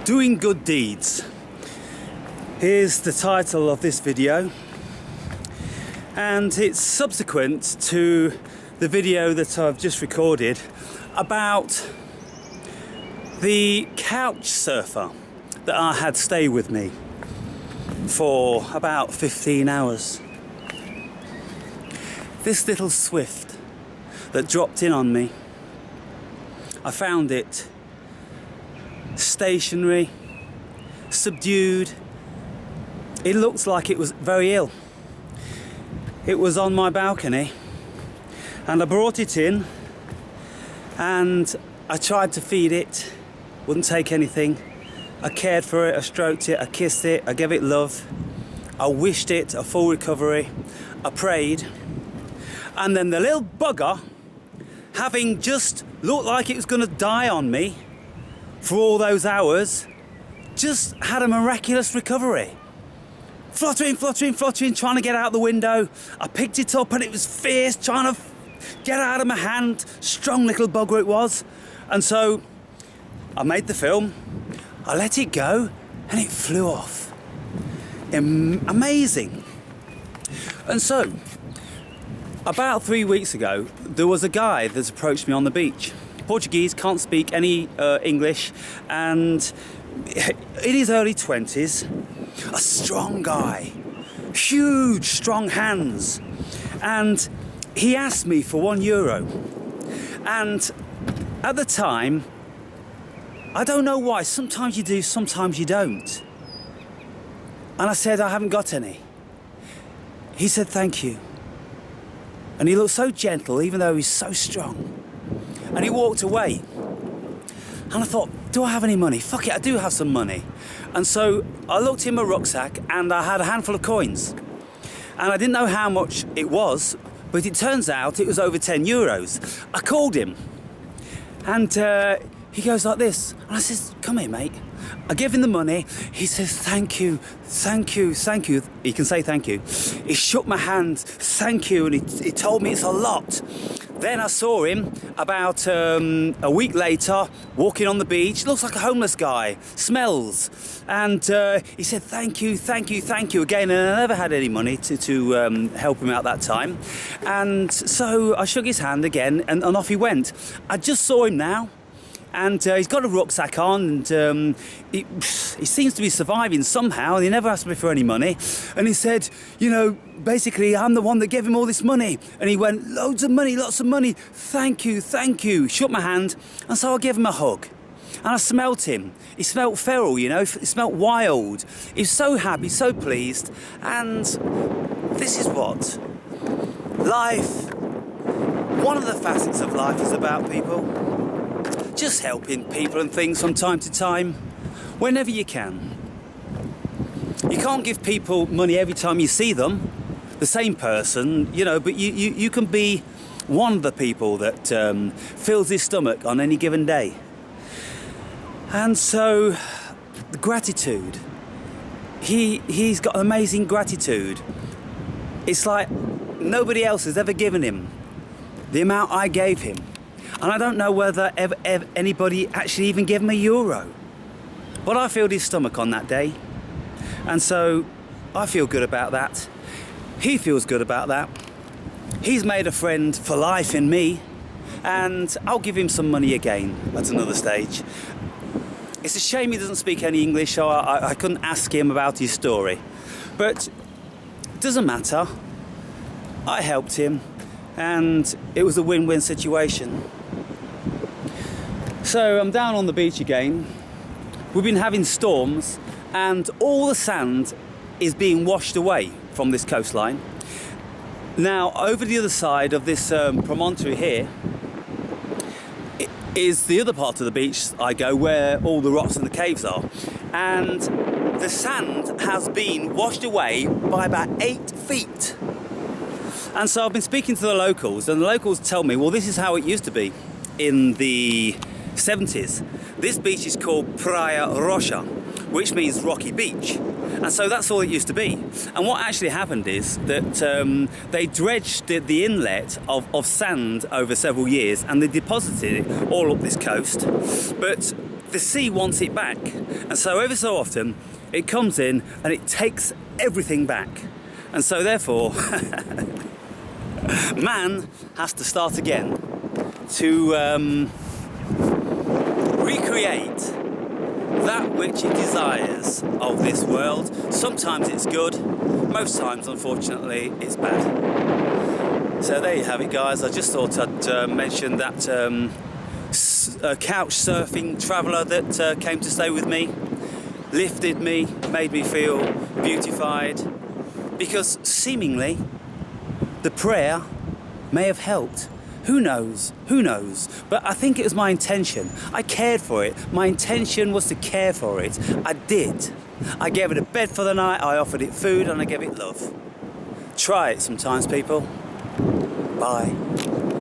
Doing good deeds. Here's the title of this video, and it's subsequent to the video that I've just recorded about the couch surfer that I had stay with me for about 15 hours. This little swift that dropped in on me, I found it stationary, subdued. It looked like it was very ill. It was on my balcony, and I brought it in and I tried to feed it, wouldn't take anything. I cared for it, I stroked it, I kissed it, I gave it love, I wished it a full recovery, I prayed, and then the little bugger, having just looked like it was going to die on me for all those hours, just had a miraculous recovery. Fluttering, trying to get out the window. I picked it up and it was fierce, trying to get out of my hand. Strong little bugger it was. And so I made the film, I let it go, and it flew off. Amazing. And so, about 3 weeks ago, there was a guy that approached me on the beach. Portuguese, can't speak any English, and in his early 20s, a strong guy, huge, strong hands, and he asked me for €1. And at the time, I don't know why, sometimes you do, sometimes you don't. And I said, I haven't got any. He said, thank you. And he looked so gentle, even though he's so strong. And he walked away. And I thought, do I have any money? Fuck it, I do have some money. And so I looked in my rucksack and I had a handful of coins. And I didn't know how much it was, but it turns out it was over €10. I called him. And he goes like this. And I says, come here, mate. I give him the money. He says, thank you. He can say thank you. He shook my hand, thank you, and he told me it's a lot. Then I saw him about a week later, walking on the beach. Looks like a homeless guy, smells. And he said, thank you again. And I never had any money to help him out that time. And so I shook his hand again, and off he went. I just saw him now. And he's got a rucksack on, and he seems to be surviving somehow, and he never asked me for any money. And he said, you know, basically, I'm the one that gave him all this money. And he went, lots of money, thank you. Shook my hand, and so I gave him a hug. And I smelt him. He smelt feral, you know, he smelt wild. He was so happy, so pleased. And this is what life, one of the facets of life is about, people. Just helping people and things from time to time, whenever you can. You can't give people money every time you see them, the same person, you know, but you can be one of the people that fills his stomach on any given day. And so, the gratitude. He's got amazing gratitude. It's like nobody else has ever given him the amount I gave him. And I don't know whether ever anybody actually even gave him €1. But I filled his stomach on that day. And so I feel good about that. He feels good about that. He's made a friend for life in me. And I'll give him some money again at another stage. It's a shame he doesn't speak any English, so I couldn't ask him about his story. But it doesn't matter. I helped him. And it was a win-win situation. So I'm down on the beach again. We've been having storms, and all the sand is being washed away from this coastline. Now, over the other side of this promontory here is the other part of the beach I go, where all the rocks and the caves are. And the sand has been washed away by about 8 feet. And so I've been speaking to the locals, and the locals tell me, well, this is how it used to be in the 70s. This beach is called Praia Rocha, which means rocky beach. And so that's all it used to be. And what actually happened is that they dredged the inlet of sand over several years, and they deposited it all up this coast. But the sea wants it back. And so every so often, it comes in and it takes everything back. And so therefore, man has to start again to recreate that which it desires of this world. Sometimes it's good, most times, unfortunately, it's bad. So there you have it, guys. I just thought I'd mention that couch surfing traveller that came to stay with me, lifted me, made me feel beautified, because seemingly the prayer may have helped. Who knows? Who knows? But I think it was my intention. I cared for it. My intention was to care for it. I did. I gave it a bed for the night, I offered it food, and I gave it love. Try it sometimes, people. Bye.